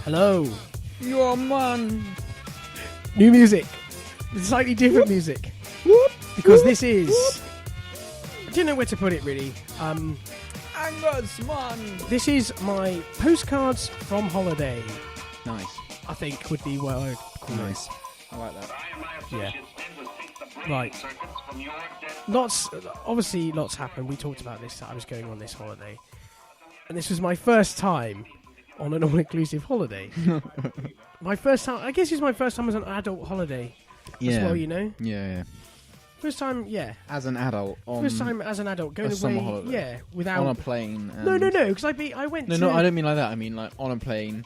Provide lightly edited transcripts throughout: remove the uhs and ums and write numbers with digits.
Hello. Your man. New music. Slightly different music. Because this is... I don't know where to put it, really. Angus, man. This is my postcards from holiday. Nice. I think would be what I'd call Nice. I like that. Yeah. Right. Lots happened. We talked about this. I was going on this holiday. And this was my first time on an all-inclusive holiday. My first time, I guess it's my first time as an adult holiday. As well, you know? Yeah. First time, yeah. As an adult. First time as an adult going a away. summer holiday. Yeah, without... On a plane. No, because I went to... No, I don't mean like that. I mean like on a plane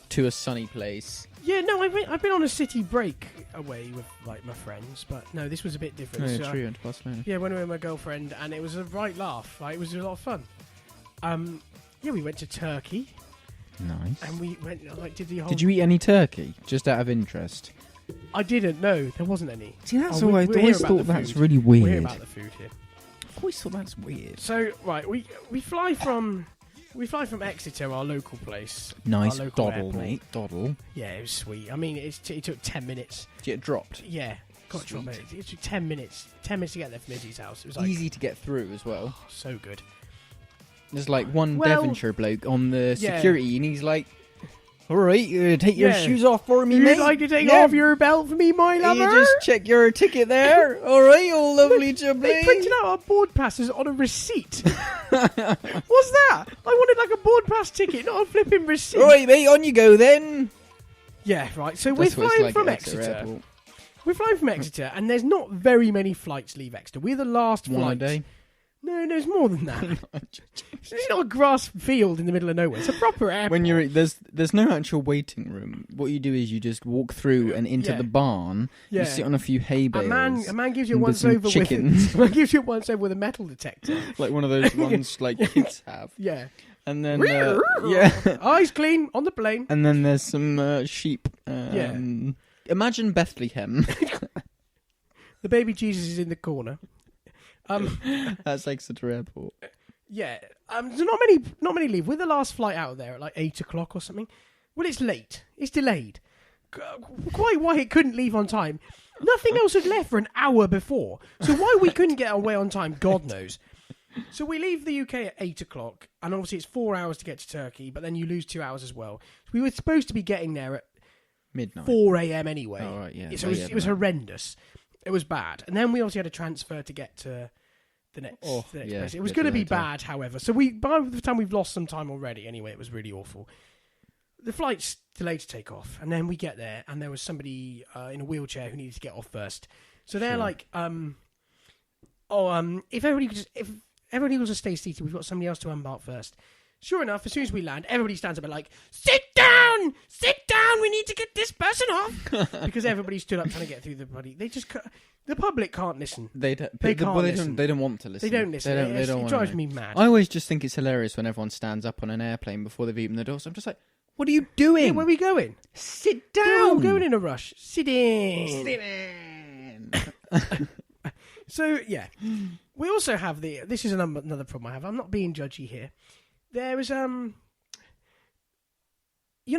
to a sunny place. Yeah, no, I've been on a city break away with like my friends, but no, this was a bit different. No, So, true. Barcelona. yeah, went away with my girlfriend, and it was a right laugh. Like, it was a lot of fun. Yeah, we went to Turkey, Nice. and we went did the whole. Did you eat any turkey? Just out of interest. I didn't. No, there wasn't any. See, that's Oh, I we're here always about thought the that's food. really We're weird. here about the food here. I always thought that's weird. So right, we fly from Exeter, our local place. Nice our local doddle, airport. mate. Doddle. Yeah, it was sweet. I mean, it took 10 minutes. Did you get dropped? Yeah, got Sweet. dropped. It took 10 minutes. 10 minutes to get there from Izzy's house. It was like Easy to get through as well. so good. There's like one Well, Devonshire bloke on the yeah. security, and he's like, "All right, you gonna take your Yeah. shoes off for me, You'd mate? like to take Yeah. off your belt for me, my lover? You just check your ticket there. All right, all lovely They jubbly." printed out our board passes on a receipt. What's that? I wanted like a board pass ticket, not a flipping receipt. All right, mate, on you go then. Yeah, right. So That's we're what it's flying like from at Exeter Exeter. Airport. We're flying from Exeter, and there's not very many flights leave Exeter. We're the last One a flight. day. No, there's more than that. It's not a grass field in the middle of nowhere. It's a proper airport. When you're there's no actual waiting room. What you do is you just walk through and into Yeah. the barn. Yeah. You sit on a few hay bales. a man gives you and once some over chickens. with. A man gives you once over with a metal detector. like one of those ones like kids have. Yeah. And then yeah. Eyes clean on the plane. And then there's some sheep. Yeah. Imagine Bethlehem. The baby Jesus is in the corner. That's Exeter Airport. Yeah. So not many leave. We're the last flight out of there at like 8 o'clock or something. Well, it's late. It's delayed. Quite why it couldn't leave on time. Nothing else had left for an hour before. So why we couldn't get away on time, God knows. So we leave the UK at 8 o'clock, and obviously it's 4 hours to get to Turkey, but then you lose 2 hours as well. So we were supposed to be getting there at Midnight. 4 a.m. anyway. Oh, right, yeah. So it was horrendous. It was bad. And then we obviously had a transfer to get to the next place. It was going to be bad, however. So by the time we've lost some time already, anyway, it was really awful. The flight's delayed to take off, and then we get there, and there was somebody in a wheelchair who needed to get off first. So they're like, if everybody will just stay seated, we've got somebody else to embark first. Sure enough, as soon as we land, everybody stands up and like, sit down, we need to get this person off. Because everybody stood up trying to get through the bloody... The public can't listen. They don't want to listen. They don't listen. It drives me mad. I always just think it's hilarious when everyone stands up on an airplane before they've eaten the door. So I'm just like, what are you doing? Yeah, where are we going? Sit down. We're all going in a rush. Sit in. So, yeah. We also have this is another problem I have. I'm not being judgy here. There is, you're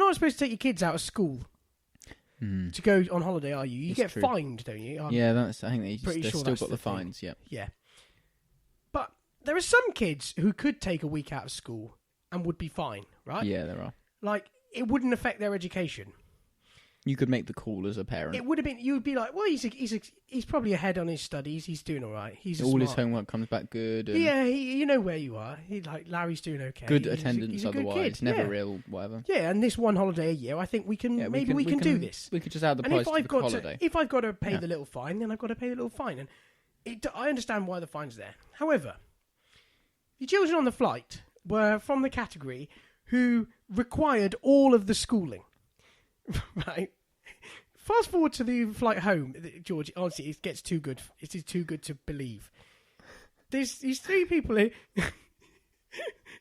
not supposed to take your kids out of school to go on holiday, are you? You get fined, don't you? Yeah, I think they've sure still that's got the thing. fines, yeah. Yeah. But there are some kids who could take a week out of school and would be fine, right? Yeah, there are. Like, it wouldn't affect their education. You could make the call as a parent. It would have been. You would be like, well, he's probably ahead on his studies. He's doing all right. He's all smart. his homework comes back good. And Yeah, you know where you are. Larry's doing okay. good He's attendance a good otherwise. kid. Never yeah. real whatever. Yeah, and this one holiday a year, I think we can we can do this. We could just add the And price to the holiday. if I've got to pay the little fine, then I've got to pay the little fine, and I understand why the fine's there. However, the children on the flight were from the category who required all of the schooling, right? Fast forward to the flight home, George. Honestly, it gets too good. It is too good to believe. There's these three people in.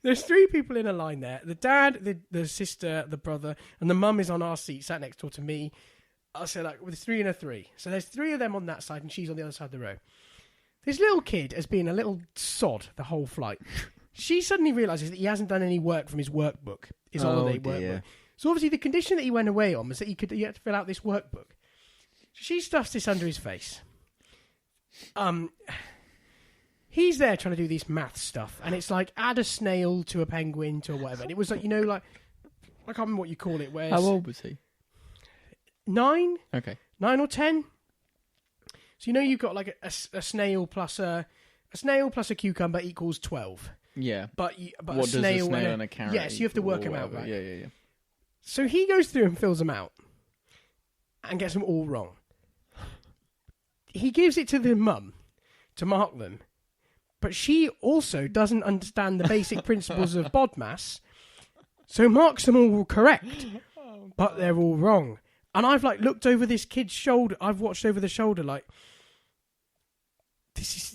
There's three people in a line there. The dad, the sister, the brother, and the mum is on our seat, sat next door to me. I said, like, with 3 and a 3. So there's 3 of them on that side, and she's on the other side of the row. This little kid has been a little sod the whole flight. She suddenly realises that he hasn't done any work from his workbook, his holiday workbook. So obviously the condition that he went away on was that he had to fill out this workbook. So she stuffs this under his face. He's there trying to do this math stuff, and it's like add a snail to a penguin to a whatever. And it was like, like I can't remember what you call it. Where How old was he? 9? Okay. 9 or 10. So you've got like a snail plus a cucumber equals 12. Yeah. But what a does snail, a snail and a carrot? Yeah, so you have to work them whatever. out, right? Yeah. So he goes through and fills them out, and gets them all wrong. He gives it to the mum to mark them, but she also doesn't understand the basic principles of BODMAS, so marks them all correct, but they're all wrong. And I've looked over this kid's shoulder. I've watched over the shoulder like, this is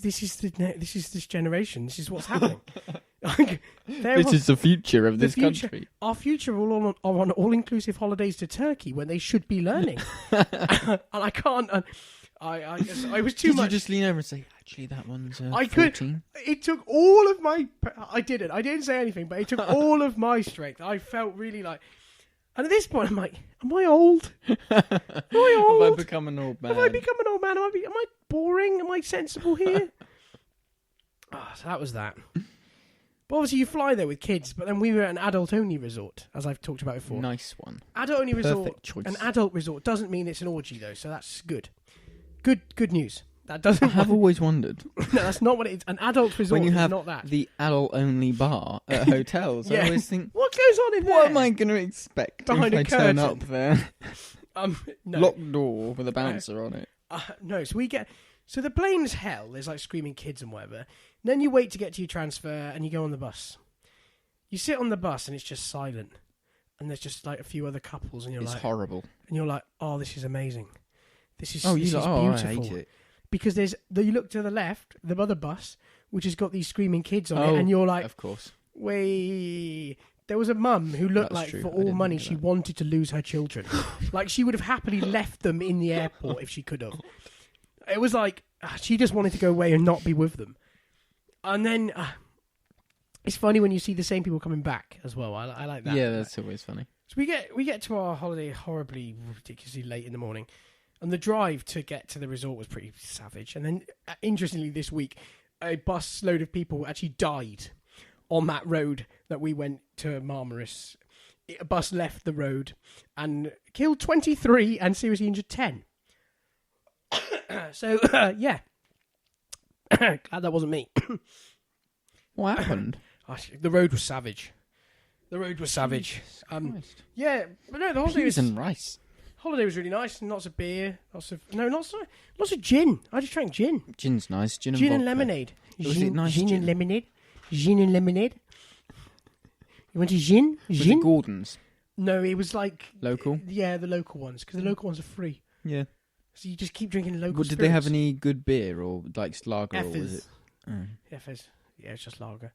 this generation. This is what's happening. This is the future of this country. Our future are on all-inclusive holidays to Turkey when they should be learning. And I can't. I was too much. Did you just lean over and say, actually, that one's 14? It took all of my. I didn't say anything, but it took all of my strength. I felt really like. And at this point, I'm like, am I old? Am I old? Have I become an old man? Have I become an old man? Am I boring? Am I sensible here? So that was that. But obviously you fly there with kids, but then we were at an adult-only resort, as I've talked about before. Nice one. Adult-only resort. Choice. An adult resort doesn't mean it's an orgy, though, so that's good. Good news. That doesn't. I have always wondered. No, that's not what it is. An adult resort when you have is not that. The adult-only bar at hotels, Yeah. I always think, what goes on in there? what am I going to expect Behind if a I turn curtain? up there? No. Locked door with a bouncer on it. No, so the plane's hell. There's screaming kids and whatever. And then you wait to get to your transfer and you go on the bus. You sit on the bus and it's just silent. And there's just a few other couples and you're It's horrible. And you're like, oh, this is amazing. This is beautiful. beautiful. I hate it. Because you look to the left, the other bus, which has got these screaming kids on it, and you're like, of course. Wait. There was a mum who looked That's like true. for I all didn't money think of she that. wanted to lose her children. She would have happily left them in the airport if she could have. It was like she just wanted to go away and not be with them. And then it's funny when you see the same people coming back as well. I like that. Yeah, that's always funny. So we get to our holiday horribly, ridiculously late in the morning. And the drive to get to the resort was pretty savage. And then, interestingly, this week, a bus load of people actually died on that road that we went to Marmaris. A bus left the road and killed 23 and seriously injured 10. So, yeah. Glad that wasn't me. What happened? The road was savage. Yeah, but no, the holiday Peas and rice. Holiday was really nice, and lots of beer, lots of gin. I just drank gin. Gin's nice. Gin and vodka. lemonade. Was it nice gin gin? and lemonade. Gin and lemonade. You want a gin? Was Gin? it Gordon's? No, it was Local? Yeah, the local ones, because the local ones are free. Yeah. So you just keep drinking local. Well, did they have any good beer or lager? Or was Effers. it? Oh. Effers. Yeah, it's just lager.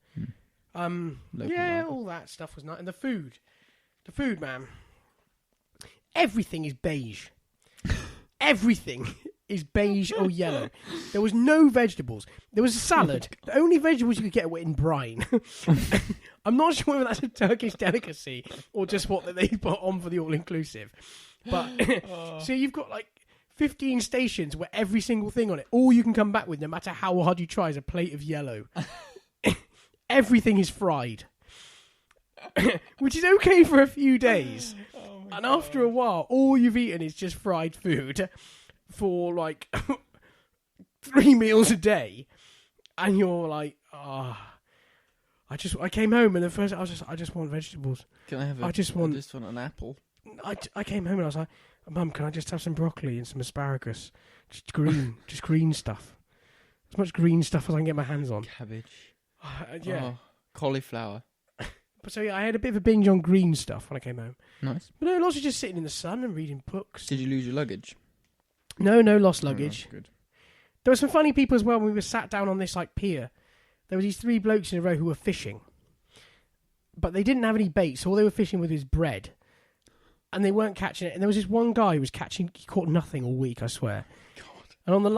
Local Yeah, lager. all that stuff was nice, and the food, man. Everything is beige. Everything is beige or yellow. There was no vegetables. There was a salad. The only vegetables you could get were in brine. I'm not sure whether that's a Turkish delicacy or just what they put on for the all-inclusive. But so you've got 15 stations where every single thing on it, all you can come back with, no matter how hard you try, is a plate of yellow. Everything is fried. Which is okay for a few days. And after a while, all you've eaten is just fried food for 3 meals a day. And you're like, I came home and at first I just want vegetables. Can I have I just want an apple? I came home and I was like, Mum, can I just have some broccoli and some asparagus? Just green stuff. As much green stuff as I can get my hands on. Cabbage. Yeah. Oh, cauliflower. But so yeah, I had a bit of a binge on green stuff when I came home. Nice. But no, lots of just sitting in the sun and reading books. Did you lose your luggage? No lost luggage. Oh, good. There were some funny people as well when we were sat down on this pier. There were these 3 blokes in a row who were fishing. But they didn't have any bait, so all they were fishing with was bread. And they weren't catching it. And there was this one guy who was catching, he caught nothing all week, I swear. God. And on the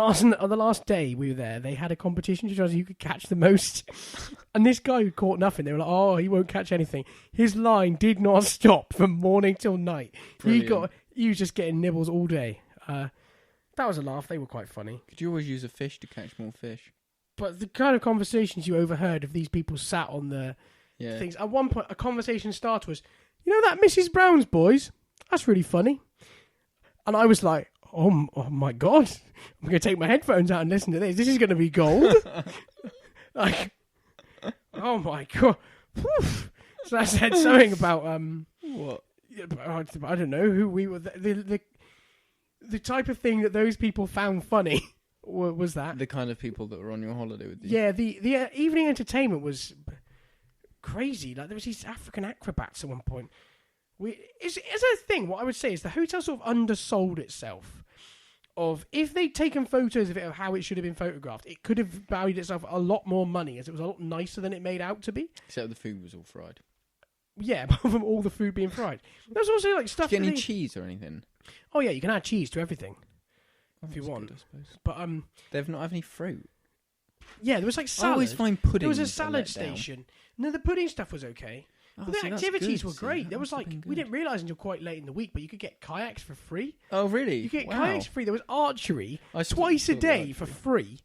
last day we were there, they had a competition to try who could catch the most. And this guy who caught nothing, they were like, "Oh, he won't catch anything." His line did not stop from morning till night. Brilliant. He was just getting nibbles all day. That was a laugh. They were quite funny. Could you always use a fish to catch more fish? But the kind of conversations you overheard of these people sat on the Yeah. things. At one point, a conversation starter was, "You know that Mrs. Brown's boys? That's really funny." And I was like, oh my God, I'm going to take my headphones out and listen to this. This is going to be gold. Like, oh my God. Woof. So I said something about, What? I don't know, who we were, the type of thing that those people found funny was that. The kind of people that were on your holiday with you. Yeah, the evening entertainment was crazy. Like, there was these African acrobats at one point. It's a thing. What I would say is the hotel sort of undersold itself. Of if they'd taken photos of it of how it should have been photographed, it could have valued itself a lot more money, as it was a lot nicer than it made out to be. Except the food was all fried. Yeah, apart from all the food being fried. There's also like stuff. Did you get any cheese or anything? Oh yeah, you can add cheese to everything if you That's want. good, I suppose. But They've not have any fruit. yeah, there was like I salad. always find pudding. There was a salad station. No, the pudding stuff was okay. Oh, But the see, that's activities good, were see, great. that There was must have like, been we good. didn't realise until quite late in the week, but you could get kayaks for free. Oh, really? You could get Wow. kayaks for free. There was archery I still twice a thought day for archery. free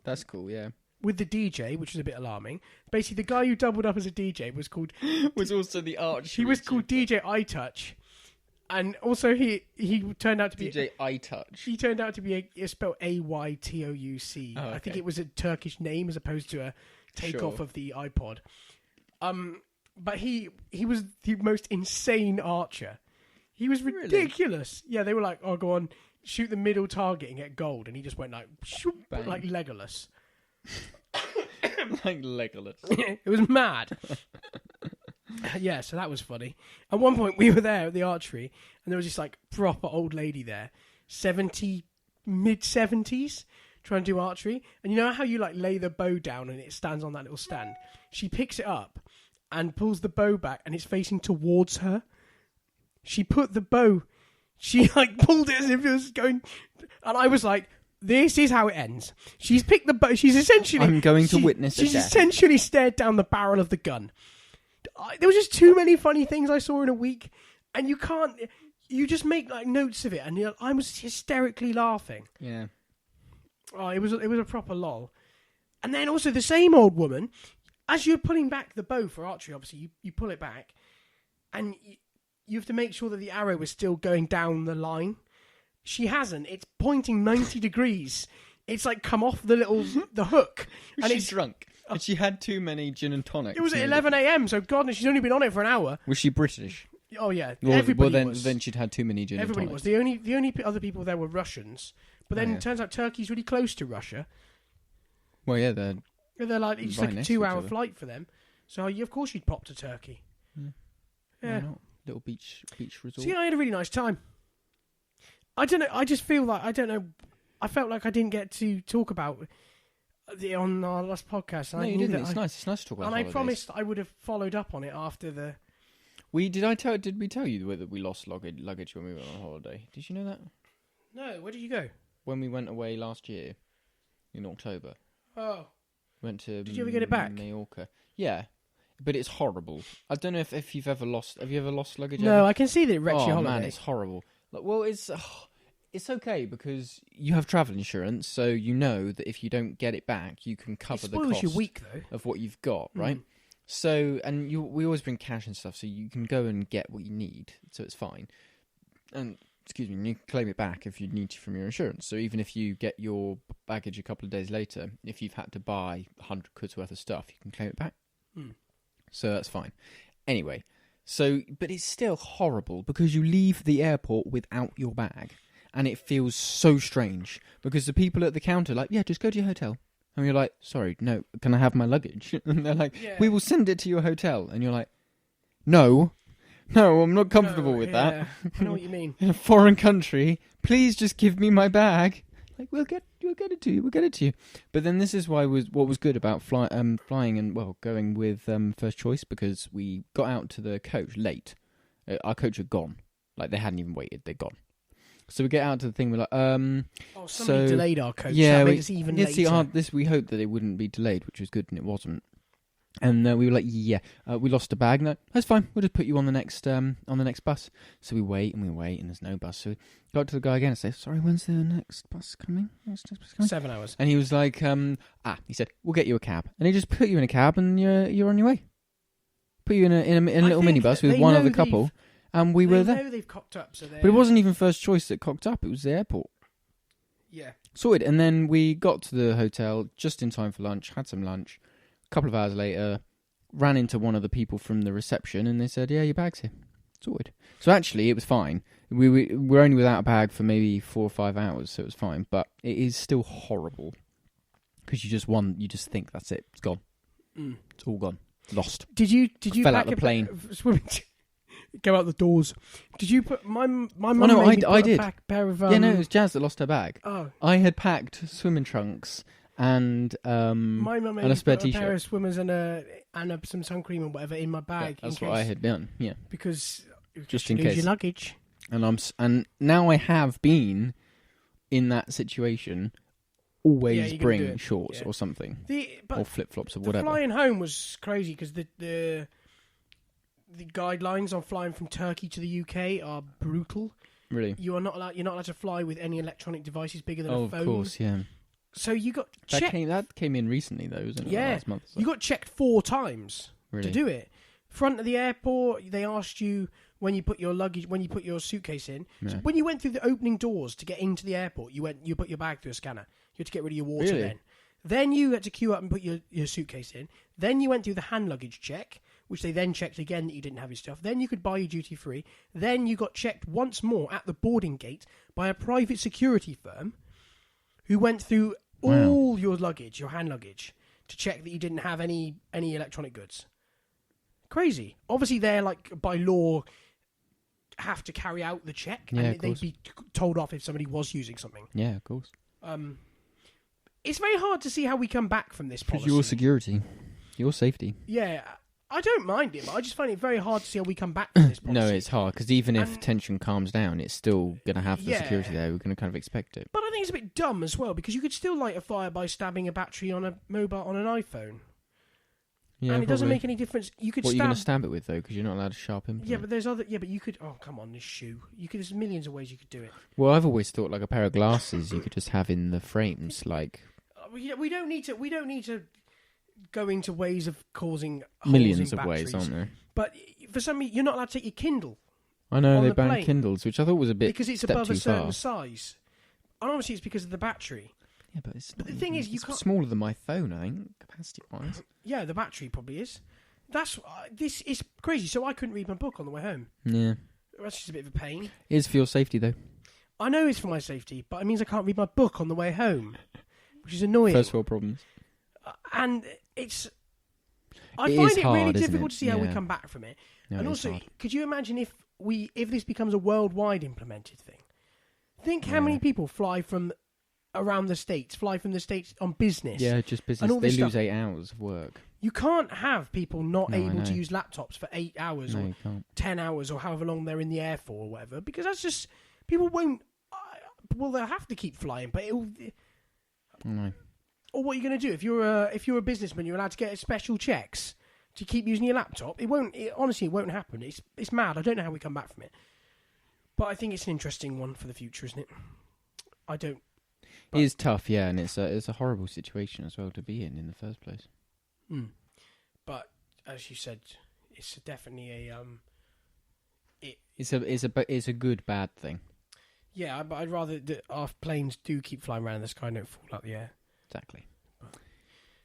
That's cool, yeah. with the DJ, which was a bit alarming. Basically, the guy who doubled up as a DJ was called... Was also the arch. He was called DJ iTouch. And also he turned out to be... DJ iTouch. He turned out to be it's spelled AYTOUC. Oh, I think okay. it was a Turkish name as opposed to a takeoff Sure. of the iPod. But he was the most insane archer. He was Really? ridiculous. Yeah, they were like, "Oh, go on, shoot the middle target and get gold," and he just went like, shoop, Bang. like Legolas. Like Legolas. It was mad. Yeah, so that was funny. At one point, we were there at the archery, and there was this like proper old lady there, mid-70s, trying to do archery. And you know how you like lay the bow down and it stands on that little stand? She picks it up and pulls the bow back, and it's facing towards her. She put the bow, she like pulled it as if it was going, and I was like, "This is how it ends." She's picked the bow. She's essentially. I'm going to witness a She's death. essentially stared down the barrel of the gun. There was just too many funny things I saw in a week, and you can't. You just make like notes of it, and I was hysterically laughing. Yeah. Oh, it was a proper lol. And then also the same old woman, as you're pulling back the bow for archery, obviously you pull it back, and you have to make sure that the arrow is still going down the line. She hasn't. It's pointing 90 degrees. It's like come off the hook. Was And she it's drunk? Had she had too many gin and tonics? It was at and 11 a.m. So God knows she's only been on it for an hour. Was she British? Oh yeah, Well, everybody then, was. then she'd had too many gin Everybody and was. tonics. The only other people there were Russians. But then Oh, yeah. it turns out Turkey's really close to Russia. Well, yeah, they're... They're like it's Right like a next to each 2-hour other. flight for them. So of course you'd pop to Turkey. Why Yeah. not? Little beach resort. So yeah, I had a really nice time. I don't know. I just feel like I don't know. I felt like I didn't get to talk about it on our last podcast. No, I you knew didn't. that It's nice. It's nice to talk about and I holidays. promised I would have followed up on it after the. Did we tell you that we lost luggage when we went on holiday? Did you know that? No, where did you go? When we went away last year, in October, Oh, went to. Did you ever get it back? Mallorca. Yeah, but it's horrible. I don't know if you've ever lost. Have you ever lost luggage? no, ever? I can see that it wrecks Oh your holiday. man, it's horrible. Like, well, it's okay because you have travel insurance, so you know that if you don't get it back, you can It cover the spoils cost your week though. of what you've got, right? So, and we always bring cash and stuff, so you can go and get what you need, so it's fine. And excuse me, you can claim it back if you need to from your insurance. So even if you get your baggage a couple of days later, if you've had to buy 100 quid's worth of stuff, you can claim it back. So that's fine. Anyway, but it's still horrible because you leave the airport without your bag, and it feels so strange because the people at the counter are like, yeah, just go to your hotel. And you're like, sorry, no, can I have my luggage? And they're like, Yeah. we will send it to your hotel. And you're like, no, I'm not comfortable with that. I know what you mean. In a foreign country, please just give me my bag. Like, we'll get it to you. But then this is what was good about flying and, well, going with first choice, because we got out to the coach late. Our coach had gone. Like, they hadn't even waited, they'd gone. So we get out to the thing. We're like, Oh, somebody delayed our coach. Yeah, that made us even later. We hoped that it wouldn't be delayed, which was good, and it wasn't. And we were like, we lost a bag. No, that's fine. We'll just put you on the next bus. So we wait, and there's no bus. So we got to the guy again and said, sorry, when's the next bus coming? 7 hours. And he was like, he said, we'll get you a cab. And he just put you in a cab, and you're on your way. Put you in a little minibus with one other couple, and we were there. They know they've cocked up. But it wasn't even first choice that cocked up. It was the airport. Yeah. Sorted. And then we got to the hotel just in time for lunch, had some lunch. A couple of hours later, ran into one of the people from the reception, and they said, yeah, your bag's here. Sorted. So actually, it was fine. We were only without a bag for maybe 4 or 5 hours, so it was fine. But it is still horrible. Because you just think, that's it. It's gone. It's all gone. Lost. Did you fell out of the plane. Go out the doors. Did you put my mum? No, I did. A pair of yeah, no, it was Jazz that lost her bag. Oh, I had packed swimming trunks and my mum and a spare put a pair t-shirt of swimmers and some sun cream and whatever in my bag. Yeah, that's what I had done. Yeah, because just in lose case your luggage. And now I have been in that situation. Always bring shorts or something, or flip flops or whatever. Flying home was crazy because the guidelines on flying from Turkey to the UK are brutal. Really, you're not allowed to fly with any electronic devices bigger than a phone. Of course, yeah. So you got checked. That came in recently though, wasn't it? Yeah, last month. So. You got checked 4 times really? to do it. Front of the airport, they asked you when you put your suitcase in. Yeah. So when you went through the opening doors to get into the airport, you put your bag through a scanner. You had to get rid of your water really? Then you had to queue up and put your suitcase in. Then you went through the hand luggage check, which they then checked again that you didn't have your stuff. Then you could buy your duty free. Then you got checked once more at the boarding gate by a private security firm who went through all your luggage, your hand luggage, to check that you didn't have any electronic goods. Crazy. Obviously, they're like by law have to carry out the check, and they'd be told off if somebody was using something. Yeah, of course. It's very hard to see how we come back from this policy. Your security, your safety. Yeah, I don't mind it, but I just find it very hard to see how we come back from this policy. No, it's hard, because even if tension calms down, it's still going to have the security there. We're going to kind of expect it. But I think it's a bit dumb as well, because you could still light a fire by stabbing a battery on an iPhone. Yeah, and it doesn't make any difference. You could what are you going to stab it with, though? Because you're not allowed to sharp implement. Yeah, but there's other... Yeah, but you could... Oh, come on, this shoe. There's millions of ways you could do it. Well, I've always thought like a pair of glasses you could just have in the frames, like... We don't need to go into ways of causing millions of batteries. ways, aren't there? But for some reason, you're not allowed to take your Kindle. I know, they banned Kindles, which I thought was a bit because it's step above a too certain far. size. And obviously it's because of the battery. Yeah, but it's not, the thing is, you it's can't... smaller than my phone, I think, capacity-wise. Yeah, the battery probably is. This is crazy. So I couldn't read my book on the way home. Yeah. That's just a bit of a pain. It is for your safety, though. I know it's for my safety, but it means I can't read my book on the way home, which is annoying. First world problems. And it's... I It find is it hard, really isn't difficult it? to see how we Yeah. come back from it. No, and it is also, hard. could you imagine if this becomes a worldwide implemented thing? Think how many people fly from around the States, on business. Yeah, just business. They lose 8 hours of work. You can't have people not No, I able to know. use laptops for 8 hours No, or you can't. 10 hours or however long they're in the air for or whatever, because that's just... People won't... Well, they'll have to keep flying, but it'll... No. Or what are you going to do? If you're a businessman, you're allowed to get special checks to keep using your laptop. Honestly, it won't happen. It's mad. I don't know how we come back from it. But I think it's an interesting one for the future, isn't it? It is tough, yeah, and it's a horrible situation as well to be in the first place. But as you said, it's definitely It's a good bad thing. Yeah, but I'd rather that our planes do keep flying around in the sky and don't fall out the air. Exactly.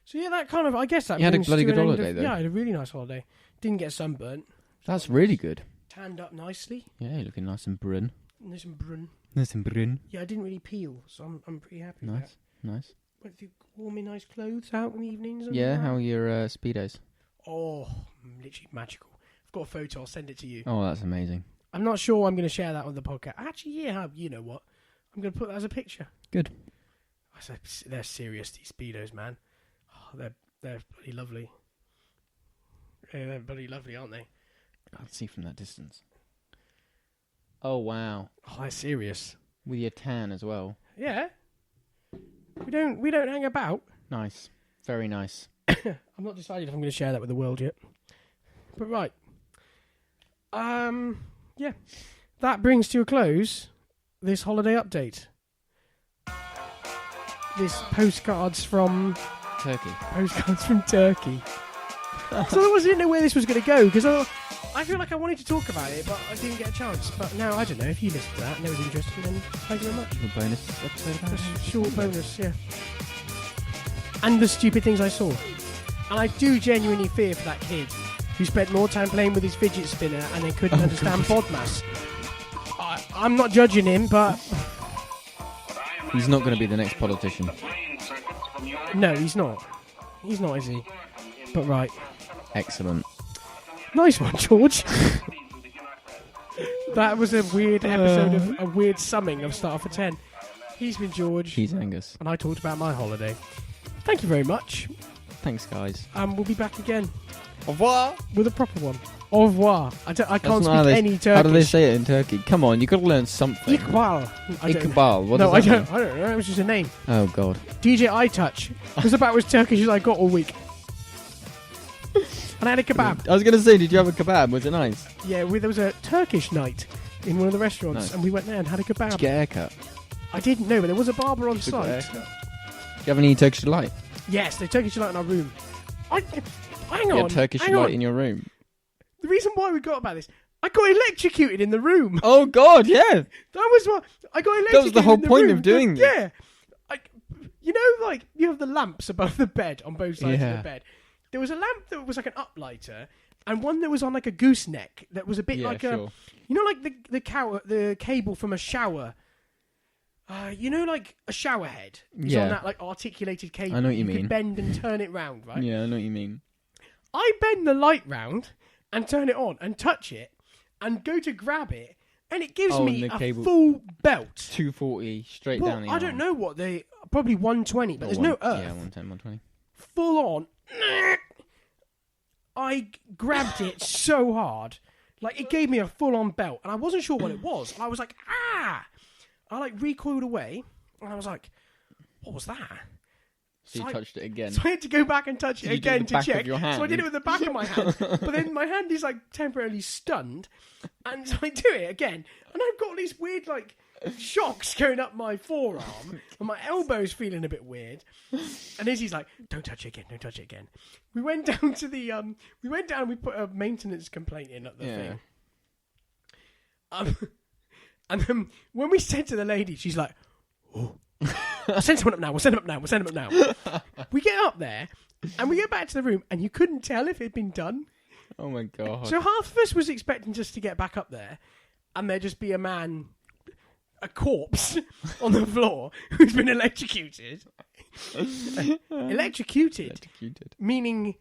So yeah, that kind of, I guess that... You had a brings bloody to good an end holiday, though. Yeah, I had a really nice holiday. Didn't get sunburnt. That's really good. Tanned up nicely. Yeah, you're looking nice and brun. Nice and brun. Nice and brun. Yeah, I didn't really peel, so I'm pretty happy with that. Nice. Went through wore my nice clothes out in the evenings. And Yeah, that. how are your Speedos? Oh, literally magical. I've got a photo, I'll send it to you. Oh, that's amazing. I'm not sure I'm going to share that on the podcast. Actually, yeah, you know what? I'm going to put that as a picture. Good. They're serious, these Speedos, man. Oh, they're bloody lovely. Yeah, they're bloody lovely, aren't they? I can see from that distance. Oh, wow. Oh, they're serious. With your tan as well. Yeah. We don't hang about. Nice. Very nice. I'm not decided if I'm going to share that with the world yet. But right. Yeah. That brings to a close this holiday update. This postcards from Turkey. So I didn't know where this was going to go, because I feel like I wanted to talk about it, but I didn't get a chance. But now, I don't know, if you listened to that and it was interesting, then thank you very much. A bonus episode about Just a short bonus, yeah. And the stupid things I saw. And I do genuinely fear for that kid who spent more time playing with his fidget spinner and then couldn't understand BODMAS. I'm not judging him, but... He's not going to be the next politician. No, he's not. He's not, is he? But right. Excellent. Nice one, George. That was a weird episode of a weird summing of Start for 10. He's been George. He's Angus. And I talked about my holiday. Thank you very much. Thanks, guys. We'll be back again. Au revoir. With a proper one. Au revoir. I can't speak any Turkish. How do they say it in Turkey? Come on, you've got to learn something. Iqbal. Iqbal. What No, does I that don't. I don't know. It was just a name. Oh, God. DJ iTouch. It was about as Turkish as I got all week. And I had a kebab. I was going to say, did you have a kebab? Was it nice? Yeah, there was a Turkish night in one of the restaurants, Nice. and we went there and had a kebab. Did you get a haircut? I didn't know, but there was a barber on Did you get a site. haircut? Do you have any Turkish delight? Yes, the Turkish light in our room. Hang You on. had Turkish hang delight on. in your room? The reason why we got about this, I got electrocuted in the room. Oh, God, yeah. That was what I got electrocuted. That was the whole in the point room. of doing Yeah. You know, like, you have the lamps above the bed on both sides of Yeah. the bed. There was a lamp that was like an uplighter, and one that was on like a gooseneck that was a bit Yeah, like sure. you know, like the cable from a shower. You know, like a shower head. It's Yeah. on that like articulated cable. I know what you can mean. bend and turn it round, right? Yeah, I know what you mean. I bend the light round and turn it on and touch it and go to grab it, and it gives Oh, me and the a cable- full belt. 240 straight Well, down the I don't know what probably 120, but there's no earth. Yeah, 110, 120. Full on. I grabbed it so hard, like it gave me a full on belt, and I wasn't sure what it was. And I was like, ah! I like recoiled away, and I was like, what was that? So you touched it again. So I had to go back and touch it Did you do it again with the to back of check. your hand? So I did it with the back of my hand, but then my hand is like temporarily stunned, and so I do it again, and I've got all these weird like shocks going up my forearm, and my elbow's feeling a bit weird. And Izzy's like, "Don't touch it again! Don't touch it again!" We went down to the we went down. We put a maintenance complaint in at the thing. And then when we said to the lady, she's like, "Oh." We'll send someone up now. We'll send them up now. We get up there and we get back to the room, and you couldn't tell if it had been done. Oh my God. So half of us was expecting just to get back up there and there just be a man, a corpse on the floor who's been electrocuted. Electrocuted meaning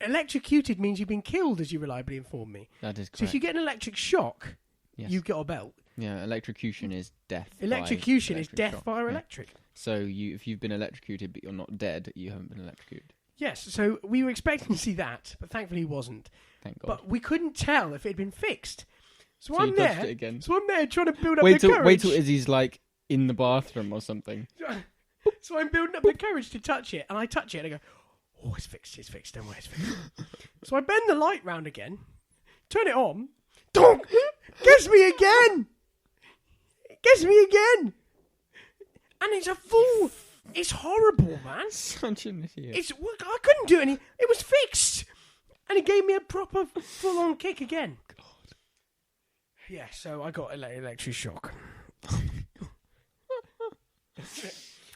electrocuted means you've been killed, as you reliably informed me. That is correct. So if you get an electric shock, Yes. you get a belt. Yeah, electrocution is death. Electrocution by is death shock. via Yeah. electric. So if you've been electrocuted but you're not dead, you haven't been electrocuted. Yes, so we were expecting to see that, but thankfully he wasn't. Thank God. But we couldn't tell if it had been fixed. So, So I'm you touched there. it again. So I'm there trying to build up wait the courage. Wait till Izzy's like in the bathroom or something. So I'm building up the courage to touch it, and I touch it, and I go, "Oh, it's fixed. Don't worry, it's fixed." So I bend the light round again, turn it on. Donk! Gets me again. And it's a full. It's horrible, man. Such an idiot. I couldn't do any. It was fixed, and it gave me a proper full-on kick again. God. Yeah, so I got electric shock.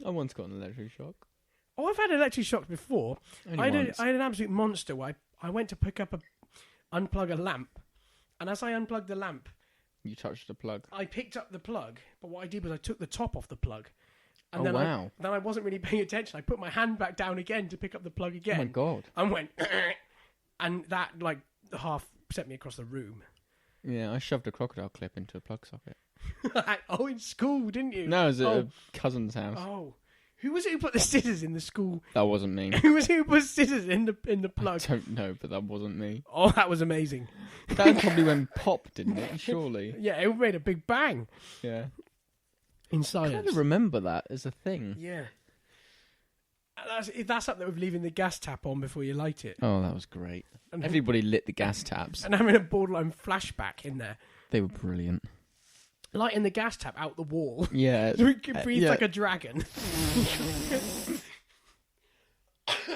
I once got an electric shock. Oh, I've had electric shock before. I had an absolute monster where I went to unplug a lamp, and as I unplugged the lamp, You touched the plug. I picked up the plug, but what I did was I took the top off the plug. And Oh, then wow. then I wasn't really paying attention. I put my hand back down again to pick up the plug again. Oh my God. And went, and that like half sent me across the room. Yeah, I shoved a crocodile clip into a plug socket. Oh, in school, didn't you? No, it was at a cousin's house. Oh, who was it who put the scissors in the school? That wasn't me. Who was it who put scissors in the plug? I don't know, but that wasn't me. Oh, that was amazing. That probably went pop, didn't it? Surely. Yeah, it made a big bang. Yeah. in I science. kind of remember that as a thing. Yeah. That's up there with leaving the gas tap on before you light it. Oh, that was great. And, Everybody lit the gas taps. and having a borderline flashback in there. They were brilliant. Lighting the gas tap out the wall. Yeah. So we could breathe like a dragon.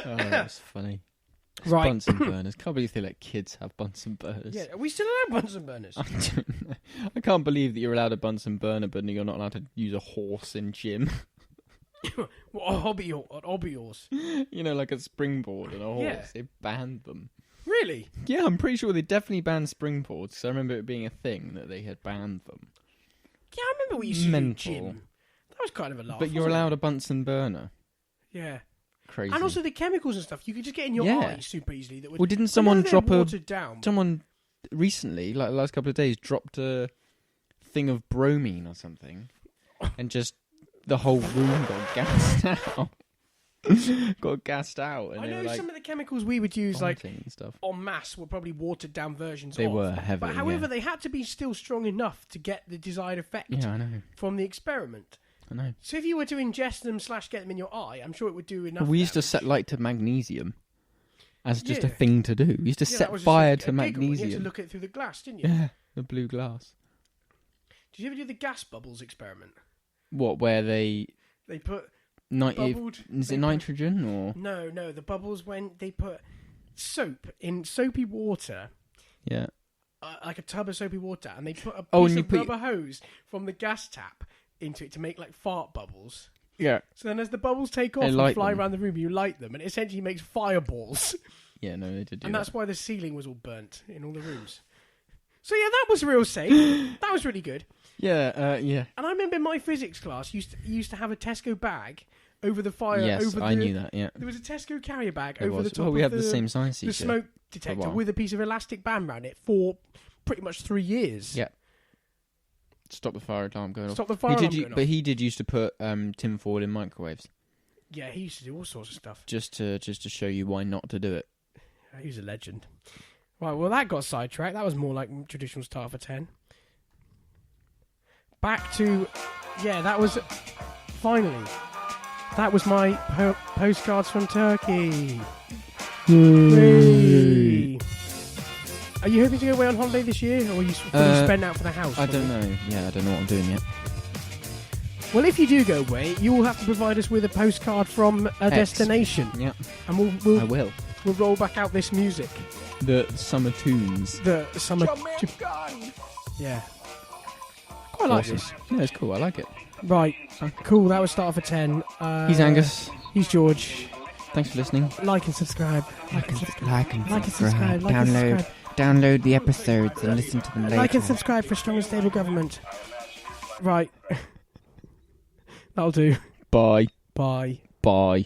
Oh, that was funny. Right. Bunsen burners. Can't believe they let kids have Bunsen burners. Yeah, are we still allowed Bunsen burners? I don't know. I can't believe that you're allowed a Bunsen burner, but you're not allowed to use a horse in gym. What, a hobby horse? You know, like a springboard and a horse. Yeah. They banned them. Really? Yeah, I'm pretty sure they definitely banned springboards. Because I remember it being a thing that they had banned them. Yeah, I remember we used to Mental. do gym. That was kind of a laugh. But you're wasn't allowed it? a Bunsen burner. Yeah. Crazy. And also the chemicals and stuff you could just get in your Yeah. eye super easily. That would. Well, didn't I know someone they're drop a... watered down? Someone recently, like the last couple of days, dropped a thing of bromine or something, and just the whole room got gassed out. Got gassed out. And I they know were, like, some of the chemicals we would use, like vomiting and stuff. en masse, were probably watered down versions. They of. were heavy. But however, yeah. they had to be still strong enough to get the desired effect Yeah, I know. from the experiment. I know. So if you were to ingest them / get them in your eye, I'm sure it would do enough. We used to damage. set light to magnesium as just a Yeah. thing to do. We used to Yeah, that set was just fire a to giggle when You had magnesium. to look at it through the glass, didn't you? Yeah, the blue glass. Did you ever do the gas bubbles experiment? What, where they... They put Is they it put- nitrogen or... No, the bubbles when they put soap in soapy water, Yeah. like a tub of soapy water, and they put a Oh, piece and you of put- rubber hose from the gas tap into it to make like fart bubbles. Yeah. So then as the bubbles take off They and light fly them. around the room, you light them, and it essentially makes fireballs. Yeah, no, they did do And that. that's why the ceiling was all burnt in all the rooms. So yeah, that was real safe. That was really good. Yeah, yeah. And I remember my physics class used to have a Tesco bag over the fire. Yes, over I the, knew that, yeah. There was a Tesco carrier bag There over was. the top Well, we of had the same science the teacher. smoke detector while. with a piece of elastic band around it for pretty much 3 years. Yeah. Stop the fire alarm going off. Stop the fire alarm going But off. he did used to put tin foil in microwaves Yeah, he used to do all sorts of stuff. just to show you why not to do it. He was a legend. Right, well, that got sidetracked. That was more like traditional start for 10. Back to... Yeah, that was... Finally. That was my postcards from Turkey. Whee! Are you hoping to go away on holiday this year, or are you spend out for the house? I don't know. Yeah, I don't know what I'm doing yet. Well, if you do go away, you will have to provide us with a postcard from a X. destination. Yeah, And I will. we'll roll back out this music. The summer tunes. The summer... Yeah. Quite like Awesome. this. Yeah, it's cool. I like it. Right, cool. That was start for 10. He's Angus. He's George. Thanks for listening. Like and subscribe. Like and subscribe. Like and subscribe. Like and Download, subscribe. download the episodes and listen to them later. Like and subscribe for strong and stable government. Right. That'll do. Bye. Bye. Bye.